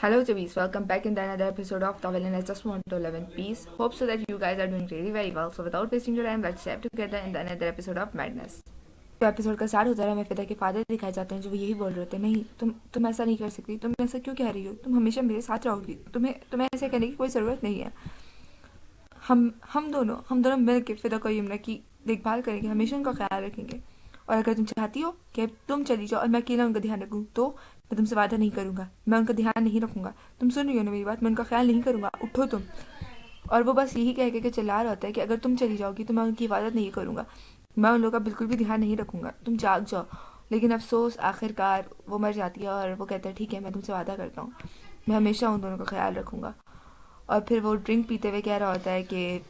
Hello, Javis. Welcome back in another episode of Tawil, and I just want to live in peace. Hope so that you guys are doing really very well. So, without wasting your time, let's step together in another episode of Madness. जो episode का start होता है हमें फिदा के father दिखाए जाते हैं जो वो यही बोल रहे होते हैं, नहीं तुम ऐसा नहीं कर सकती, तुम ऐसा क्यों कह रही हो, तुम हमेशा मेरे साथ रहोगी, तुम्हें ऐसे कहने की कोई ज़रूरत नहीं है। हम दोनों मिल के फिदा को यमुना की देखभाल करेंगे, हमेशा उनका ख्याल रखेंगे। और अगर तुम चाहती हो कि तुम चली जाओ और मैं अकेला उनका ध्यान रखूँ तो मैं तुमसे वादा नहीं करूँगा, मैं उनका ध्यान नहीं रखूँगा। तुम सुन रही हो ना मेरी बात, मैं उनका ख्याल नहीं करूँगा, उठो तुम। और वो बस यही कह के चिल्ला रहा होता है कि अगर तुम चली जाओगी तो मैं उनकी इबादत नहीं करूँगा, मैं उन लोगों का बिल्कुल भी ध्यान नहीं रखूँगा, तुम जाग जाओ। लेकिन अफसोस आखिरकार वो मर जाती है और वो कहता है ठीक है, मैं तुमसे वादा करता हूँ, मैं हमेशा उन दोनों का ख्याल रखूँगा। और फिर वो ड्रिंक पीते हुए कह रहा होता है कि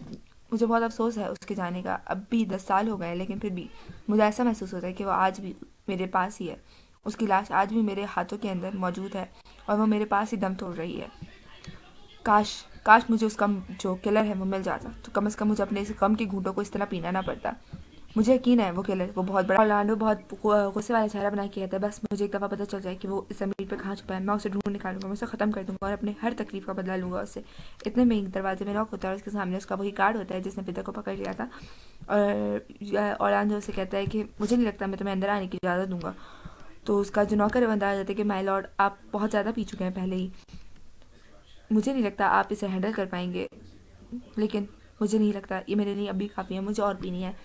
मुझे बहुत अफसोस है उसके जाने का, अब भी 10 साल हो गए हैं लेकिन फिर भी मुझे ऐसा महसूस होता है कि वो आज भी मेरे पास ही है, उसकी लाश आज भी मेरे हाथों के अंदर मौजूद है और वो मेरे पास ही दम तोड़ रही है। काश काश मुझे उसका जो किलर है वो मिल जाता तो कम से कम मुझे अपने इस गम के घूंटों को इस तरह पीना ना पड़ता। मुझे यकीन है वो किलर वो बहुत बड़ा। ऑर्लैंडो बहुत गुस्से वाला चेहरा बना के कहता है बस मुझे एक दफ़ा पता चल जाए कि वो इस ज़मीन पे कहाँ छुपा है, मैं उसे ढूंढ निकालूंगा, मैं उसे ख़त्म कर दूंगा और अपने हर तकलीफ का बदला लूंगा उससे। इतने में एक दरवाजे में नॉक होता है और उसके सामने उसका वही गार्ड होता है जिसने पिता को पकड़ लिया था। और ऑर्लैंडो उसे कहता है कि मुझे नहीं लगता मैं तुम्हें अंदर आने की इजाज़त दूंगा। तो उसका जो नौकर है बंदा आ जाता है कि माय लॉर्ड आप बहुत ज़्यादा पी चुके हैं पहले ही, मुझे नहीं लगता आप इसे हैंडल कर पाएंगे, लेकिन मुझे नहीं लगता ये मेरे लिए अभी काफ़ी है, मुझे और पीनी है।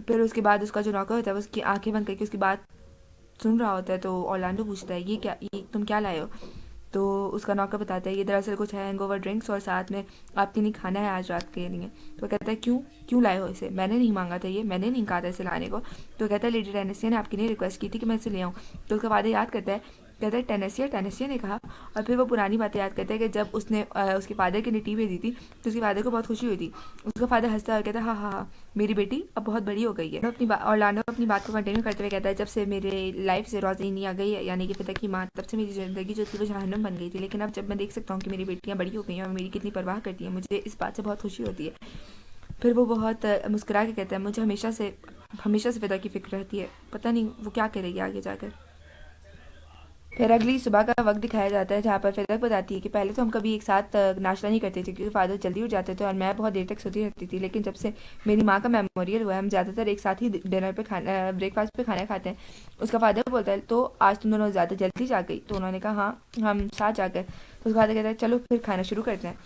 फिर उसके बाद उसका जो नौकर होता है वो उसकी आंखें बंद करके उसकी बात सुन रहा होता है। तो ऑर्लैंडो पूछता है ये तुम क्या लाए हो। तो उसका नौकर बताता है ये दरअसल कुछ है हैंगओवर ड्रिंक्स और साथ में आपके लिए खाना है आज रात के लिए। तो कहता है क्यों क्यों लाए हो इसे, मैंने नहीं मांगा था, ये मैंने नहीं कहा था इसे लाने को। तो कहता है लेडी टेनेसिया ने आपके लिए रिक्वेस्ट की थी कि मैं इसे ले आऊँ। तो उसका वादा याद करता है, कहता है टेनेसिया ने कहा। और फिर वो पुरानी बातें याद करता है कि जब उसने उसके फादर की टी भेजी थी तो उसके फादर को बहुत खुशी हुई थी। उसका फादर हंसता है और कहता है हाँ हाँ हाँ मेरी बेटी अब बहुत बड़ी हो गई है। ऑर्लैंडो अपनी बात को कंटिन्यू करते हुए कहता है जब से मेरे लाइफ से रोज़नी आ गई है यानी कि पिता की माँ, तब से मेरी ज़िंदगी जो थी वो जहन्नम बन गई थी, लेकिन अब जब मैं देख सकता हूँ कि मेरी बेटियाँ बड़ी हो गई हैं और मेरी कितनी परवाह करती हैं, मुझे इस बात से बहुत खुशी होती है। फिर वो बहुत मुस्कुरा के कहता है मुझे हमेशा से पिता की फ़िक्र रहती है, पता नहीं वो क्या करेगी आगे जाकर। फिर अगली सुबह का वक्त दिखाया जाता है जहाँ पर फिदक बताती है कि पहले तो हम कभी एक साथ नाश्ता नहीं करते थे क्योंकि फादर जल्दी उठ जाते थे और मैं बहुत देर तक सोती रहती थी, लेकिन जब से मेरी माँ का मेमोरियल हुआ है हम ज़्यादातर एक साथ ही डिनर पे खाना ब्रेकफास्ट पे खाना खाते हैं। उसका फादर बोलता है तो आज तुम दोनों ज़्यादा जल्दी जा गई। तो उन्होंने कहा हाँ हम साथ जाकर। तो उसका फादर कहता है चलो फिर खाना शुरू करते हैं।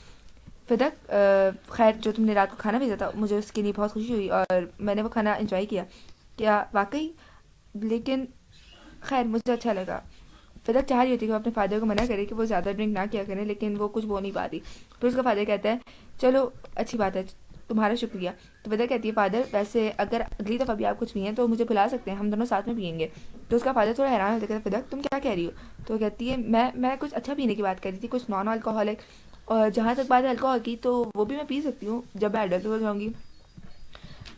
फिदक खैर जो तुमने रात को खाना भेजा था मुझे उसके लिए बहुत खुशी हुई और मैंने वो खाना इंजॉय किया, क्या वाकई, लेकिन खैर मुझे अच्छा लगा। फिदक चाह रही होती है कि वो अपने फादर को मना करे कि वो ज़्यादा ड्रिंक ना किया करें, लेकिन वो कुछ बोल नहीं पाती। फिर उसका फादर कहता है चलो अच्छी बात है, तुम्हारा शुक्रिया। तो फिदक कहती है फादर वैसे अगर अगली दफ़ा भी आप कुछ पिए तो मुझे बुला सकते हैं, हम दोनों साथ में पियेंगे। तो उसका फादर थोड़ा हैरान होता है, कहता फिदक तुम क्या कह रही हो। तो कहती है मैं कुछ अच्छा पीने की बात कर रही थी, कुछ नॉन अल्कोहलिक, और जहाँ तक बात है अल्कोहल की तो वो भी मैं पी सकती हूँ जब मैं एडल्ट हो जाऊँगी।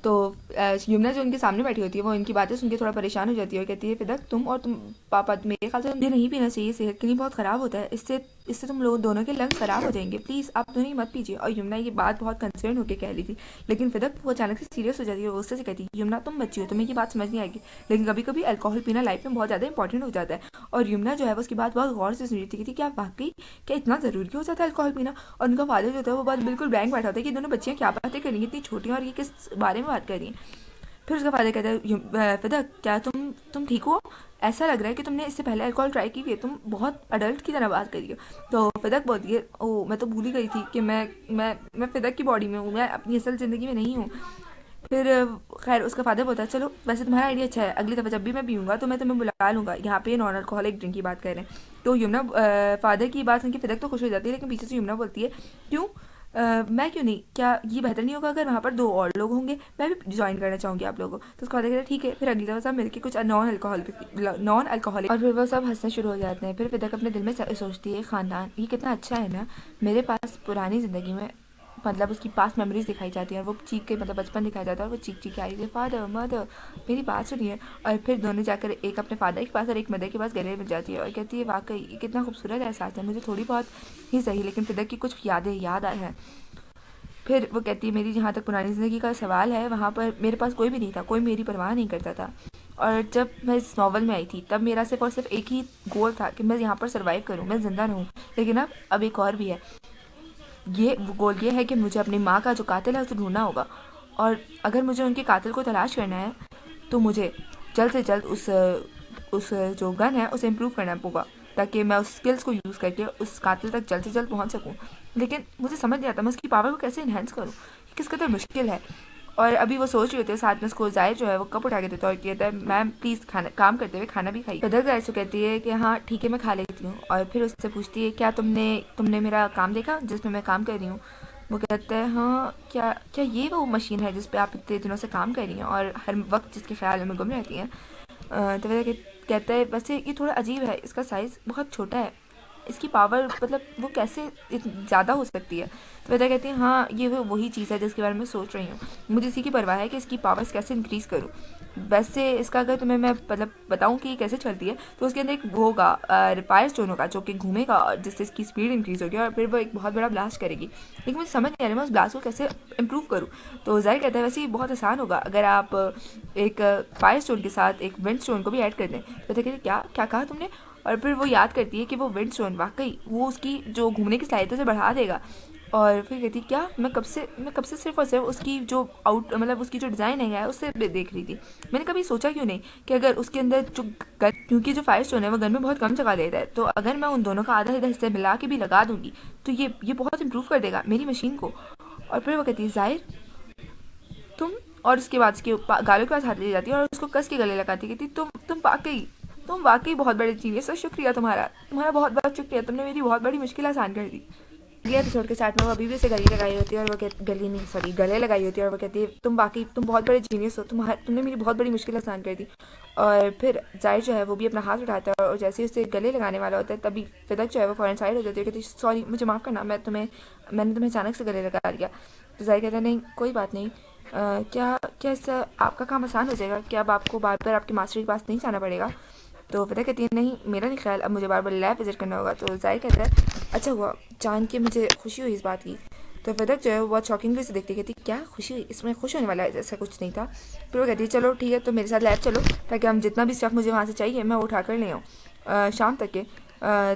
तो यमुना जो उनके सामने बैठी होती है वो इनकी बातें सुन के थोड़ा परेशान हो जाती है और कहती है फिदक तुम और तुम पापा मेरे ख्याल से ये नहीं पीना चाहिए, सेहत के लिए बहुत ख़राब होता है, इससे इससे तुम लोग दोनों के लंग्स ख़राब हो जाएंगे, प्लीज़ आप दोनों ही मत पीजिए। और यमुना ये बात बहुत कंसर्न होकर कह रही थी, लेकिन फिदक वो अचानक से सीरियस हो जाती है, वो उससे कहती है यमुना तुम बच्ची हो, तुम्हें ये बात समझ नहीं आएगी, लेकिन कभी कभी अल्कोहल पीना लाइफ में बहुत ज़्यादा इंपॉर्टेंट हो जाता है। और यमुना जो है वो उसकी बात बहुत गौर से सुन रही थी कि क्या वाकई क्या इतना ज़रूरी हो जाता है अल्कोहल पीना। और उनका फादर जो था वो बात बिल्कुल ब्लैंक बैठा होता है कि दोनों बच्चियाँ क्या बातें कर रही हैं, इतनी छोटी और ये किस बारे में बात कर रही हैं। फिर उसका फादर कहता है फिदा क्या तुम ठीक हो, ऐसा लग रहा है कि तुमने इससे पहले अल्कोहल ट्राई की हुई है, तुम बहुत अडल्ट की तरह बात कर रही हो। तो फिदक बोलती है ओ मैं तो भूल ही गई थी कि मैं फिदक की बॉडी में हूँ, मैं अपनी असल ज़िंदगी में नहीं हूँ। फिर खैर उसका फादर बोलता है चलो वैसे तुम्हारा आइडिया अच्छा है, अगली दफ़ा जब भी मैं पीऊँगा तो मैं तुम्हें बुला लूँगा, यहाँ पे नॉन अल्कोहलिक ड्रिंक की बात कर रहे हैं। तो यमुना फादर की बात सुन के फिदक तो खुश हो जाती है, लेकिन पीछे से यमुना बोलती है क्यों मैं क्यों नहीं, क्या ये बेहतर नहीं होगा अगर वहाँ पर दो और लोग होंगे, मैं भी ज्वाइन करना चाहूँगी आप लोगों को। तो उसका फादर कहता है ठीक है, फिर अगली दफ़ा सब मिलकर कुछ नॉन अल्कोहलिक, और फिर वो सब हंसना शुरू हो जाते हैं। फिर फिदक अपने दिल में सोचती है ख़ानदान ये कितना अच्छा है ना, मेरे पास पुरानी ज़िंदगी में मतलब उसकी पास मेमोरीज दिखाई जाती हैं और वो चीख के मतलब बचपन दिखाया जाता है और वो चीख चीख के आ रही थी फादर मदर मेरी बात सुनिए। और फिर दोनों जाकर एक अपने फादर के पास और एक मदर के पास गले मिल जाती है और कहती है वाकई ये कितना खूबसूरत एहसास है, मुझे थोड़ी बहुत ही सही लेकिन फिदक की कुछ यादें याद आए हैं। फिर वो कहती है मेरी जहाँ तक पुरानी ज़िंदगी का सवाल है वहाँ पर मेरे पास कोई भी नहीं था, कोई मेरी परवाह नहीं करता था, और जब मैं इस नॉवल में आई थी तब मेरा सिर्फ और सिर्फ एक ही गोल था कि मैं यहाँ पर सर्वाइव करूँ, मैं ज़िंदा रहूँ। लेकिन अब एक और भी है। ये वो गोल ये है कि मुझे अपनी माँ का जो कातिल है उसे ढूंढना होगा। और अगर मुझे उनके कातिल को तलाश करना है तो मुझे जल्द से जल्द उस जो गन है उसे इम्प्रूव करना होगा, ताकि मैं उस स्किल्स को यूज़ करके उस कातिल तक जल्द से जल्द पहुंच सकूं। लेकिन मुझे समझ नहीं आता मैं उसकी पावर को कैसे इन्हेंस करूं, ये किस कदर मुश्किल है। और अभी वो सोच रही होती है, साथ में उसको जाहिर जो है वो कप उठा के देता है और कहता है मैम प्लीज़ खाना काम करते हुए खाना भी खाई। कदर जाहिर से कहती है कि हाँ ठीक है मैं खा लेती हूँ। और फिर उससे पूछती है क्या तुमने तुमने मेरा काम देखा जिसमें मैं काम कर रही हूँ। वो कहता है हाँ क्या क्या ये वो मशीन है जिस पे आप इतने दिनों से काम कर रही हैं और हर वक्त जिसके ख्याल में गुम रहती हैं। तो वह कहता है वैसे ये थोड़ा अजीब है, इसका साइज़ बहुत छोटा है, इसकी पावर मतलब वो कैसे ज़्यादा हो सकती है। तो वह कहती है हाँ ये वही चीज़ है जिसके बारे में सोच रही हूँ, मुझे इसी की परवाह है कि इसकी पावर्स कैसे इंक्रीज़ करूँ। वैसे इसका अगर तुम्हें मैं मतलब बताऊँ कि ये कैसे चलती है तो उसके अंदर एक वो होगा रिपायर स्टोन होगा जो कि घूमेगा और जिससे इसकी स्पीड इंक्रीज़ होगी और फिर वो एक बहुत बड़ा ब्लास्ट करेगी। लेकिन मुझे समझ नहीं आ रहा मैं उस ब्लास्ट को कैसे इम्प्रूव करूँ। तो जाहिर कहता है वैसे ये बहुत आसान होगा अगर आप एक फायर स्टोन के साथ एक विंड स्टोन को भी ऐड कर दें। तो कहते हैं क्या क्या कहा तुमने। और फिर वो याद करती है कि वो विंड स्टोन वाकई वो उसकी जो घूमने की सलाहियत है उसे बढ़ा देगा। और फिर कहती क्या मैं कब से सिर्फ और सिर्फ उसकी जो आउट मतलब उसकी जो डिज़ाइन है उससे देख रही थी। मैंने कभी सोचा क्यों नहीं कि अगर उसके अंदर जो गन, क्योंकि जो फायर स्टोन है वो गन में बहुत कम जगह देता है, तो अगर मैं उन दोनों का आधा आधा हिस्सा मिला के भी लगा दूंगी तो ये बहुत इंप्रूव कर देगा मेरी मशीन को। और फिर वो कहती है जाहिर तुम। और उसके बाद उसके गालों के पास हाथ ले जाती है और उसको कस के गले लगाती कहती तुम वाकई बहुत बड़े जीनियस हो, शुक्रिया तुम्हारा तुम्हारा बहुत बहुत शुक्रिया, तुमने मेरी बहुत बड़ी मुश्किल आसान कर दी। अगले एपिसोड के स्टार्ट में वो अभी भी उसे गले लगाई होती है और वो गली नहीं सॉरी गले लगाई होती है और वो कहती है तुम बहुत बड़े जीनियस हो, तुमने मेरी बहुत बड़ी मुश्किल आसान कर दी। और फिर जाहिर जो है वो भी अपना हाथ उठाता है और जैसे ही उसे गले लगाने वाला होता है तभी फिदक जो है वो फौरन साइड हो जाती है, कहती है सॉरी मुझे माफ़ करना मैंने तुम्हें अचानक से गले लगा लिया। तो जाहिर कहता है नहीं कोई बात नहीं, क्या क्या इससे आपका काम आसान हो जाएगा, क्या अब आपको बार बार आपके मास्टर के पास नहीं जाना पड़ेगा। तो फिदा कहती है नहीं मेरा नहीं ख्याल अब मुझे बार बार लैब विजिट करना होगा। तो जाहिर कहता है अच्छा हुआ जान के मुझे खुशी हुई इस बात की। तो फिदक जो है वो बहुत शॉकिंगली से देखती कहती क्या खुशी हुई, इसमें खुश होने वाला है ऐसा कुछ नहीं था। फिर वो कहती है चलो ठीक है तो मेरे साथ लैब चलो ताकि हम जितना भी स्टफ मुझे वहाँ से चाहिए मैं वो उठा कर ले आऊँ शाम तक के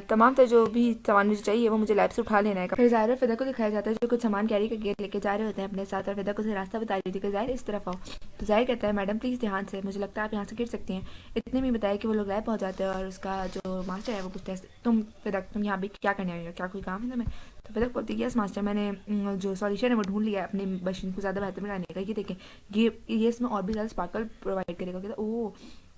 तमाम तरह जो भी सामान मुझे चाहिए वो मुझे लैब से उठा लेना है। फिर ज़ाहिर फिदा को दिखाया जाता है जो कुछ सामान कैरी करके लेके जा रहे होते हैं अपने साथ और फिदा को उसे रास्ता बता रही थी कि ज़ाहिर इस तरफ आओ। तो ज़ाहिर कहता है मैडम प्लीज़ ध्यान से, मुझे लगता है आप यहाँ से गिर सकती हैं। इतने में बताया कि वो लोग लैब पहुँच जाते हैं और उसका जो मास्टर है वो पूछता है तुम यहाँ भी क्या करने आई हो, क्या कोई काम है तुम्हें। तो फिदा बोलती है यस मास्टर मैंने जो सॉल्यूशन है वो ढूंढ लिया है अपनी मशीन को ज़्यादा बेहतर बनाने का, ये देखें ये इसमें और भी ज़्यादा स्पार्कल प्रोवाइड करेगा। कहता ओह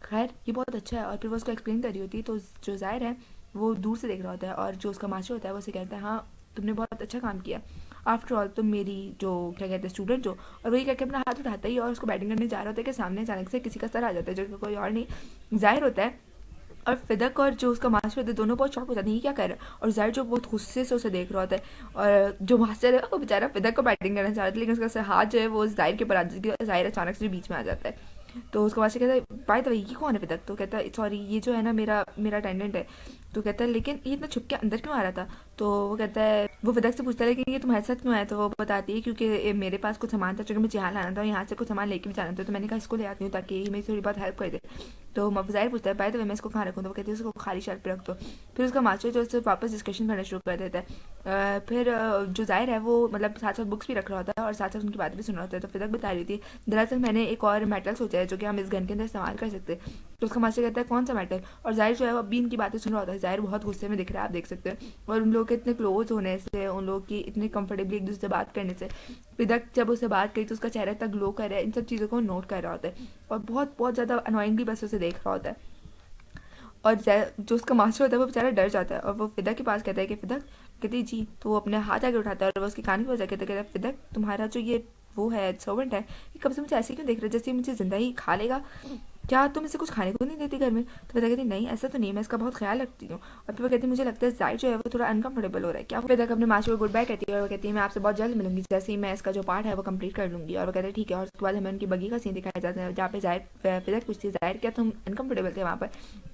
खैर ये बहुत अच्छा है। और फिर वो उसको एक्सप्लेन कर रही होती है तो जो ज़ाहिर है वो दूर से देख रहा होता है और जो उसका मास्टर होता है वो उसे कहता है हाँ तुमने बहुत अच्छा काम किया, आफ्टर ऑल तुम मेरी जो क्या कहते हैं स्टूडेंट हो। और वही करके अपना हाथ उठाता ही और उसको बैटिंग करने जा रहा होता है कि सामने अचानक से किसी का सर आ जाता है जो कि कोई और नहीं ज़ाहिर होता है। और फिदक और जो उसका मास्टर होता है दोनों बहुत शॉक हो जाते हैं ये क्या कर रहा है। और ज़ाहिर जो बहुत गुस्से से उसे देख रहा होता है और जो मास्टर है वो बेचारा फिदक को बैटिंग करना चाह रहा था लेकिन उसका हाथ जो है वो ज़ाहिर के ऊपर आ जाती है, ज़ाहिर अचानक से बीच में आ जाता है। तो उसका मास्टर कहता है बाय द वे ये कौन है फिदक। तो कहता है सॉरी ये जो है ना मेरा मेरा अटेंडेंट है। तो कहता है लेकिन ये इतना छुप के अंदर क्यों आ रहा था। तो वो कहता है वो फिदक से पूछता है लेकिन ये तुम्हारे साथ क्यों आया। तो वो बताती है क्योंकि मेरे पास कुछ सामान था जो कि मुझे यहाँ लाना था और यहाँ से कुछ सामान लेके भी जाना था तो मैंने कहा इसको ले आती हूँ ताकि ये मेरी थोड़ी बहुत हेल्प कर दे। तो मफजाहिर पूछता है बाय द वे मैं इसको कहाँ रखूँ। तो वो कहती है उसको खाली शेल्फ पे रख दो। फिर उसका मास्टर जो उससे वापस डिस्कशन करना शुरू कर देता है। फिर जो जाहिर है वो मतलब साथ साथ बुक्स भी रख रहा होता है और साथ साथ उनकी बातें भी सुन रहा होता है। तो फिदक बता रही थी दरअसल मैंने एक और मेटल सोचा है जो कि हम इस गन के अंदर इस्तेमाल कर सकते हैं। तो उसका मास्टर कहता है कौन सा मेटल। और जाहिर जो है वो अभी इनकी बातें सुन रहा होता है, जाहिर बहुत गुस्से में दिख रहा है आप देख सकते हैं। और उन लोगों के इतने क्लोज होने से उन लोगों की इतने कंफर्टेबली एक दूसरे से बात करने से फिदक जब उससे बात करी तो उसका चेहरा इतना ग्लो कर रहा है, इन सब चीज़ों को नोट कर रहा होता है और बहुत बहुत ज़्यादा अनोइंगली बस उसे देख रहा होता है। और जो उसका मास्टर होता है वो बेचारा डर जाता है और वो फिदक के पास कहता है कि फिदक कहती है जी। तो वो अपने हाथ आगे उठाता है और वो उसके कान की वजह कहता है फिदक तुम्हारा जो ये वो है सर्वेंट है ये कब से मुझे ऐसे क्यों देख रहा है जैसे मुझे जिंदा ही खा लेगा, क्या तुम इसे कुछ खाने को नहीं देती घर में। तो फिदा कहती नहीं ऐसा तो नहीं, मैं इसका बहुत ख्याल रखती हूँ। और फिर वो कहती मुझे लगता है जाहिर जो है वो थोड़ा अनकंफर्टेबल हो रहा है क्या। फिदा अपने मास्टर को गुड बाय कहती है और वो कहती है मैं आपसे बहुत जल्द मिलूंगी जैसे ही मैं इसका जो पार्ट है वो कंप्लीट कर लूँगी। और वो कहते हैं ठीक है। और उसके बाद हमें उनकी बगी का सीन दिखाया जाता है जहाँ पे जाहिर फिदा पूछती है जाहिर क्या तुम अनकंफर्टेबल थे वहाँ पर।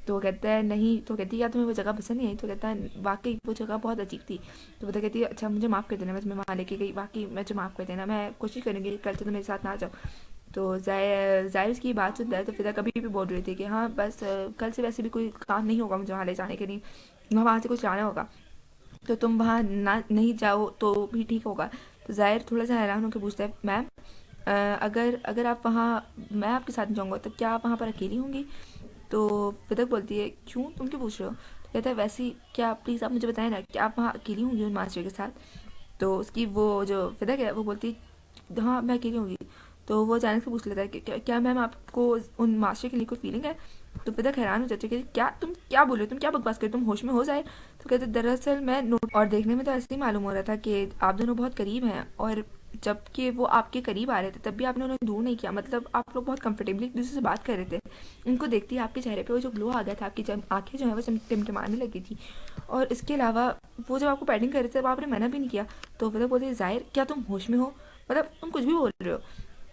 तो वो कहता है नहीं। तो कहती है क्या तुम्हें वो जगह पसंद नहीं आई। तो कहता है वाकई वो जगह बहुत अजीब थी। तो फिदा कहती है अच्छा मुझे माफ़ कर देना मैं तुम्हें वहाँ लेके गई, वाकई मुझे माफ़ कर देना, मैं कोशिश करूँगी कल से तुम मेरे साथ ना जाओ। तो ज़ाहिर उसकी बात सुनता है। तो फिदा कभी भी बोल रही थी कि हाँ बस कल से वैसे भी कोई काम नहीं होगा मुझे वहाँ ले जाने के लिए, वहाँ से कुछ लाना होगा, तो तुम वहाँ ना नहीं जाओ तो भी ठीक होगा। तो ज़ाहिर थोड़ा सा हैरान होकर पूछता है, मैम अगर अगर आप वहाँ, मैं आपके साथ जाऊँगा तो क्या आप वहाँ पर अकेली होंगी? तो फिदक बोलती है, क्यों, तुम क्यों पूछ रहे हो? तो कहता है, वैसे ही क्या प्लीज़ आप मुझे बताएं ना कि आप वहाँ अकेली होंगी उन मास्टर के साथ? तो उसकी वो जो फिदक है वो बोलती है, हाँ मैं अकेली होंगी। तो वो अचानक से पूछ लेता है कि क्या मैम आपको उन मास्टर के लिए कोई फीलिंग है? तो फिदक हैरान हो जाती है कि क्या तुम क्या बोल रहे हो, तुम क्या बकवास कर, तुम होश में हो जाए? तो कहते दरअसल मैं नोट, और देखने में तो ऐसे ही मालूम हो रहा था कि आप दोनों बहुत करीब हैं, और जबकि वो आपके करीब आ रहे थे तब भी आपने उन्हें दूर नहीं किया, मतलब आप लोग बहुत कंफर्टेबली एक दूसरे से बात कर रहे थे। उनको देखते ही आपके चेहरे पे वो जो ग्लो आ गया था, आपकी जब आंखें जो है वो टिमटिमाने लगी थी, और इसके अलावा वो जब आपको पैडिंग कर रहे थे तब आपने मना भी नहीं किया। तो फिर बोलते, ज़ाहिर क्या तुम होश में हो, मतलब तुम कुछ भी बोल रहे हो?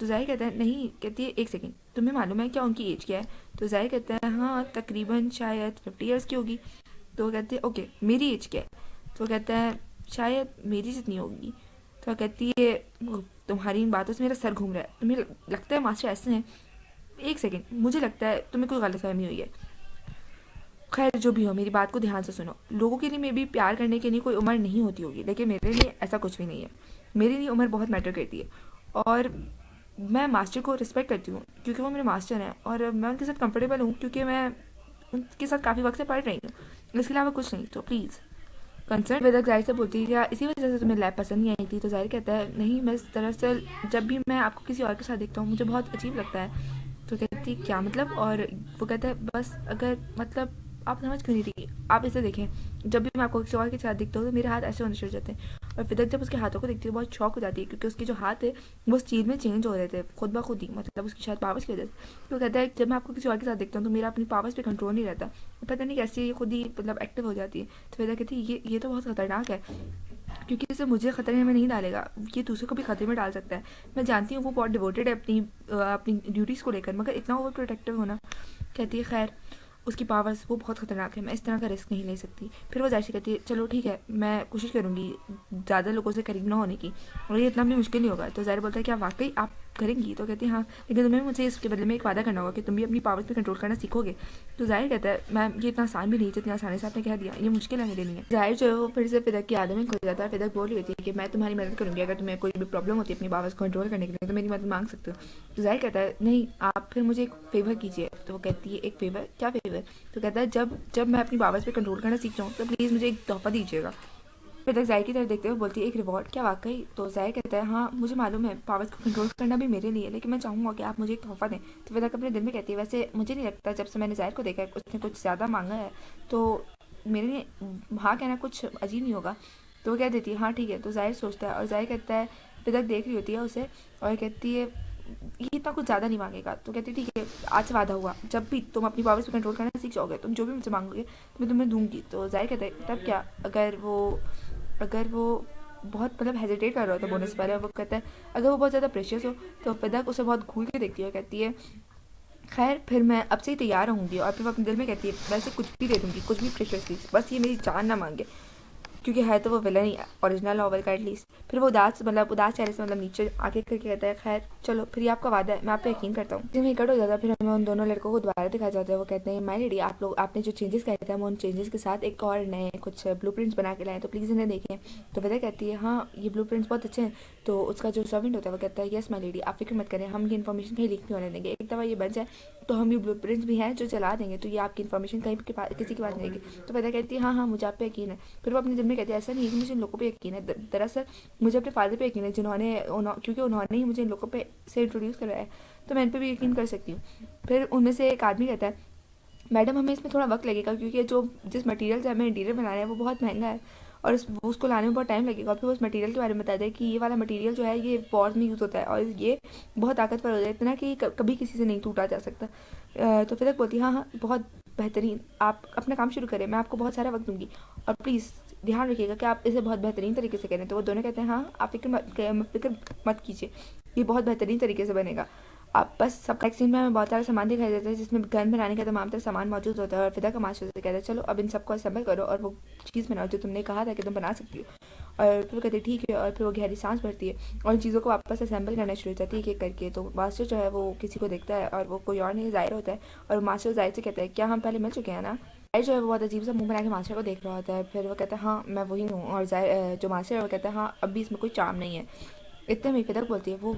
तो ज़ाहिर कहता है, नहीं, कहती है एक सेकेंड, तुम्हें मालूम है क्या उनकी एज क्या है? तो ज़ाहिर कहता है, हाँ तकरीबन शायद 50 ईयर्स की होगी। तो कहते हैं, ओके मेरी एज क्या है? तो कहता है, शायद मेरी जितनी होगी। तो कहती है, तुम्हारी इन बातों से मेरा सर घूम रहा है, तुम्हें लगता है मास्टर ऐसे हैं? एक सेकेंड, मुझे लगता है तुम्हें कोई गलतफहमी हुई है। खैर जो भी हो, मेरी बात को ध्यान से सुनो, लोगों के लिए मे भी प्यार करने के लिए कोई उम्र नहीं होती होगी, लेकिन मेरे लिए ऐसा कुछ भी नहीं है। मेरे लिए उम्र बहुत मैटर करती है, और मैं मास्टर को रिस्पेक्ट करती हूँ क्योंकि वो मेरे मास्टर हैं, और मैं उनके साथ कंफर्टेबल हूँ क्योंकि मैं उनके साथ काफ़ी वक्त से पढ़ रही हूँ, इसके अलावा कुछ नहीं। तो प्लीज़ कंसर्न विदक जाहिर से बोलती है, क्या इसी वजह से तुम्हें लैब पसंद नहीं आई थी? तो जाहिर कहता है, नहीं मैं दरअसल जब भी मैं आपको किसी और के साथ देखता हूँ मुझे बहुत अजीब लगता है। तो कहती, क्या मतलब? और वो कहता है, बस अगर मतलब आप समझ क्यों नहीं रही, आप इसे देखें, जब भी मैं आपको किसी और के साथ देखता हूँ तो मेरे हाथ ऐसे होने शुरू हो जाते हैं। और फिदक जब उसके हाथों को देखती है बहुत शौक हो जाती है क्योंकि उसके जो हाथ है वो उस चीज़ में चेंज हो रहे थे खुद ब खुद ही, मतलब उसकी शायद पावर्स की वजह से। तो कहता है, जब मैं आपको किसी और के साथ देखता हूँ तो मेरा अपनी पावर्स पे कंट्रोल नहीं रहता, पता नहीं कैसे ये खुद ही मतलब एक्टिव हो जाती है। तो फिदक कहती है, ये तो बहुत ख़तरनाक है क्योंकि इसे मुझे ख़तरे में नहीं डालेगा, ये दूसरों को भी ख़तरे में डाल सकता है। मैं जानती हूँ वो बहुत डिवोटेड है अपनी ड्यूटीज़ को लेकर, मगर इतना ओवर प्रोटेक्टिव होना। कहती है, खैर उसकी पावर्स वो बहुत ख़तरनाक है, मैं इस तरह का रिस्क नहीं ले सकती। फिर वो जायशी कहती है, चलो ठीक है, मैं कोशिश करूँगी ज़्यादा लोगों से करीब ना होने की, और ये इतना भी मुश्किल नहीं होगा। तो ज़ाहिर बोलता है, क्या वाकई आप करेंगी? तो कहती है, हाँ, लेकिन तुम्हें मुझे इसके बदले में एक वादा करना होगा कि तुम भी अपनी पावर्स पे कंट्रोल करना सीखोगे। तो ज़ाहिर कहता है, मैम ये इतना आसान भी नहीं जितना आसानी से आपने कह दिया, ये मुश्किल है मेरे लिए। ज़ाहिर जो है वो फिर से फिदक की आदत में खो जाता है। फिदक बोल रही होती है कि मैं तुम्हारी मदद करूँगी, अगर तुम्हें कोई भी प्रॉब्लम होती है अपनी पावर्स को कंट्रोल करने के लिए तो मेरी मदद मांग सकते हो। तो ज़ाहिर कहता है, नहीं आप फिर मुझे एक फ़ेवर कीजिए। तो वो कहती है, एक फ़ेवर? क्या फ़ेवर? तो कहता है, जब जब मैं अपनी पावर्स पे कंट्रोल करना सीख जाऊँ तो प्लीज़ मुझे एक तोहफा दीजिएगा। फिर तक ज़ाहिर की तरफ देखते हुए बोलती है, एक रिवॉर्ड? क्या वाकई? तो ज़ाहिर कहता है, हाँ मुझे मालूम है पावर्स को कंट्रोल करना भी मेरे लिए, लेकिन मैं चाहूँगा कि आप मुझे एक तोहफा दें। तो फिर तक अपने दिल में कहती है, वैसे मुझे नहीं लगता, जब से मैंने ज़ाहिर को देखा है उसने कुछ ज़्यादा मांगा है, तो मेरे लिए हाँ कहना कुछ अजीब नहीं होगा। तो वो कह देती है, हाँ ठीक है। तो ज़ाहिर सोचता है और ज़ाहिर कहता है, फिर तक देख रही होती है उसे और कहती है, ये इतना कुछ ज़्यादा नहीं मांगेगा। तो कहती है, ठीक है आज से वादा हुआ, जब भी तुम अपनी पावर्स पे कंट्रोल करना सीख जाओगे तुम जो भी मुझे मांगोगे तो मैं तुम्हें दूंगी। तो ज़ाहिर कहता है, तब क्या? अगर वो बहुत मतलब हेजिटेट कर रहा होता बोलने से पहले, वो कहता है, अगर वो बहुत ज़्यादा प्रेशियस हो। तो फिदक उसे बहुत घूर के देखती है और कहती है, खैर फिर मैं अब से ही तैयार रहूँगी। और फिर वो अपने दिल में कहती है, वैसे कुछ भी दे दूँगी, कुछ भी प्रेशियसली, बस ये मेरी जान ना मांगे, क्योंकि है तो वो विलन ही ओरिजिनल नॉवल का एटलीस्ट। फिर वो उदास चेहरे से मतलब नीचे आके करके कहता है, खैर चलो फिर ये आपका वादा है, मैं आप पे यकीन करता हूँ। जिसमें कट हो जाता है। फिर हमें उन दोनों लड़कों को दोबारा दिखाया जाता है। वो कहते हैं, माय लेडी आप लोग आपने जो चेंजेस कहे थे हम उन चेंजेस के साथ एक और नए कुछ ब्लूप्रिंट्स बना के लाए, तो प्लीज़ इन्हें देखें। तो वजह कहती है, हाँ ये ब्लूप्रिंट्स बहुत अच्छे हैं। तो उसका जो सर्वेंट होता है वो कहता है, यस माय लेडी आप फिक्र मत करें, हम ये इन्फॉर्मेशन कहीं लीक नहीं होने देंगे, एक दफ़ा ये बन जाए तो हम ये ब्लूप्रिंट्स भी हैं जो चला देंगे, तो ये आपकी इन्फॉर्मेशन कहीं के पास किसी के पास नहीं रहेगी। तो वजह कहती है, हाँ हाँ मुझे आप पे यकीन है। फिर वो अपने दिल में कहती है, ऐसा नहीं है कि मुझे इन लोगों पे यकीन है, दरअसल मुझे अपने फादर पे यकीन है क्योंकि उन्होंने ही मुझे इन लोगों पे से इंट्रोड्यूस करवाया है, तो मैं इन पे भी यकीन कर सकती हूँ। फिर उनमें से एक आदमी कहता है, मैडम हमें इसमें थोड़ा वक्त लगेगा क्योंकि जो जिस मटेरियल से हमें इंटीरियर बनाना है वो बहुत महंगा है और उसको लाने में बहुत टाइम लगेगा। और फिर उस मटेरियल के बारे में बता दें कि ये वाला मटेरियल जो है ये वॉर्स में यूज़ होता है और ये बहुत ताकतवर हो जाए, इतना कि कभी किसी से नहीं टूटा जा सकता। तो फिर तक बोलती, हाँ हाँ बहुत बेहतरीन, आप अपना काम शुरू करें, मैं आपको बहुत सारा वक्त दूंगी और प्लीज़ ध्यान रखिएगा कि आप इसे बहुत बेहतरीन तरीके से करें। तो वो दोनों कहते हैं, हाँ आप फिक्र मत कीजिए, ये बहुत बेहतरीन तरीके से बनेगा। आप बस सब नेक्स्ट सीन में हमें बहुत सारा सामान दिखाई देता है जिसमें गन बनाने का तमाम तरह सामान मौजूद होता है और फिदा का मास्टर से कहता है चलो अब इन सबको असेंबल करो और वो चीज़ बनाओ जो तुमने कहा था कि तुम बना सकती हो। और फिर वो कहती है ठीक है, और फिर वो गहरी सांस भरती है और इन चीज़ों को वापस असेंबल करना शुरू हो जाती है एक एक करके। तो मास्टर जो है वो किसी को देखता है और वो कोई और नहीं ज़ाहिर होता है, और मास्टर ज़ाहिर से कहता है क्या हम पहले मिल चुके हैं ना। ज़ाहिर जो है वो बहुत अजीब सा मुंह बना के मास्टर को देख रहा होता है। फिर वो कहता है हाँ मैं वही हूँ, और ज़ाहिर जो मास्टर है वो कहता है हाँ अब भी इसमें कोई चार्म नहीं है। इतने में फिदक बोलती है वो,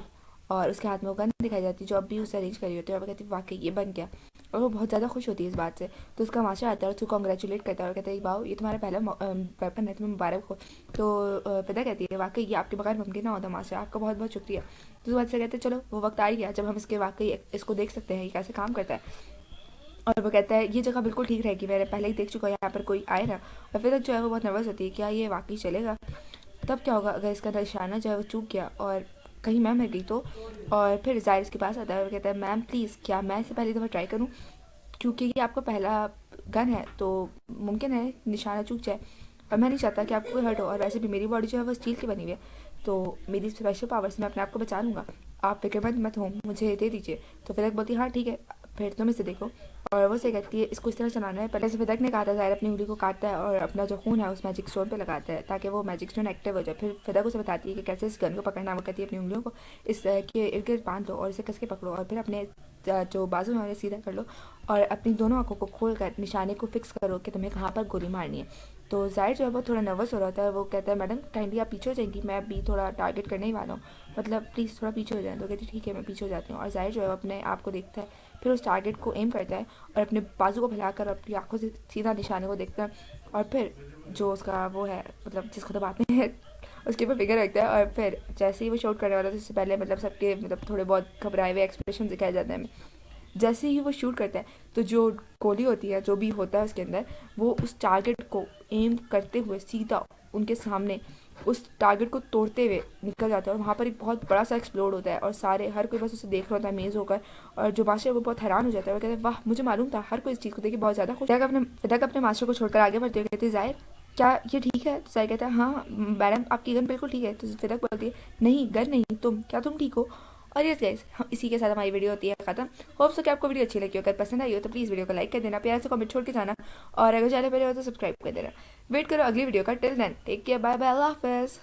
और उसके हाथ में वो गन दिखाई जाती है जो अभी उसे अरेंज करी होती है, और वो कहती है वाकई ये बन गया। और वो बहुत ज़्यादा खुश होती है इस बात से। तो उसका मास्टर आता है और उसको कॉन्ग्रेचुलेट करता है और कहता है बाओ ये तुम्हारा पहला वेपन है, तुम्हें मुबारक हो। तो पिता कहती है वाकई ये आपके बगैर मुमकिन ना होता मास्टर, आपका बहुत बहुत शुक्रिया। तो उस बात से कहते हैं चलो वो वक्त आ ही गया जब हम इसके वाकई इसको देख सकते हैं ये कैसे काम करता है। और वो कहता है ये जगह बिल्कुल ठीक रहेगी, मैंने पहले ही देख चुका है यहाँ पर कोई आए ना। और फिर तक जो है वो बहुत नर्वस होती है क्या ये वाकई चलेगा, तब क्या होगा अगर इसका निशाना जो है वो चूक गया और कहीं मैं मर गई तो। और फिर जाहिर इसके पास आता है और कहता है मैम प्लीज़ क्या मैं इसे पहली दफ़ा ट्राई करूँ, क्योंकि ये आपका पहला गन है तो मुमकिन है निशाना चूक जाए, और मैं नहीं चाहता कि आपको कोई हर्ट हो, और वैसे भी मेरी बॉडी जो है वो स्टील की बनी हुई है तो मेरी स्पेशल पावर से मैं अपने आप को बचा लूँगा, आप फिक्रमंद मत हो, मुझे दे दीजिए। तो फिर बोलती है हाँ ठीक है फिर तुम इसे देखो। और वो से कहती है इसको इस तरह चलाना है, पहले से फिदक ने कहा था ज़ाहिर अपनी उंगली को काटता है और अपना जो खून है उस मैजिक स्टोन पे लगाता है ताकि वो मैजिक स्टोन एक्टिव हो जाए। फिर फिदक उसे बताती है कि कैसे इस गन को पकड़ना। वो कहती है अपनी उंगलियों को इस के इर्द गिर्द बांध लो और इसे कस के पकड़ो, और फिर अपने जो बाजू है उन्हें सीधा कर लो और अपनी दोनों आंखों को खोल कर निशाने को फिक्स करो कि तुम्हें कहाँ पर गोली मारनी है। तो जाहिर जो है वो थोड़ा नर्वस हो रहा था, वो कहता है मैडम काइंडली आप पीछे हो जाएंगी, मैं अभी थोड़ा टारगेट करने ही वाला हूँ, मतलब प्लीज़ थोड़ा पीछे हो जाए। तो कहती ठीक है मैं पीछे हो जाती हूँ, और जाहिर जो है वो अपने आप को देखता है, फिर उस टारगेट को एम करता है और अपने बाजू को फैलाकर अपनी आंखों से सीधा निशाने को देखता है, और फिर जो उसका वो है मतलब जिसको दबाते हैं उसके ऊपर फिगर रखता है। और फिर जैसे ही वो शूट करने वाला था उससे पहले मतलब सबके मतलब थोड़े बहुत घबराए हुए एक्सप्रेशन दिखाए जाते हैं हमें। जैसे ही वो शूट करता है तो जो गोली होती है जो भी होता है उसके अंदर वो उस टारगेट को एम करते हुए सीधा उनके सामने उस टारगेट को तोड़ते हुए निकल जाता है, और वहाँ पर एक बहुत बड़ा सा एक्सप्लोड होता है और सारे हर कोई बस उसे देख रहा होता है मेज़ होकर। और जो मास्टर है वो बहुत हैरान हो जाता है, वो कहते हैं वाह मुझे मालूम था, हर कोई इस चीज़ को देखिए बहुत ज़्यादा खुश। फिदा अपने मास्टर को छोड़कर आगे बढ़ते हुए कहते हैं जाहिर क्या ये ठीक है। तो जाहिर कहता है हाँ मैडम आपकी गन बिल्कुल ठीक है। तो फिदा बोलती है नहीं गन नहीं तुम, क्या तुम ठीक हो। और यस गाइस इसी के साथ हमारी वीडियो होती है खत्म। होप सो कि आपको वीडियो अच्छी लगी हो, अगर पसंद आई हो तो प्लीज़ वीडियो को लाइक कर देना, प्यार से कमेंट छोड़ के जाना, और अगर चैनल पर हो तो सब्सक्राइब कर देना। वेट करो अगली वीडियो का, till then take care bye bye अल्लाह हाफिज़।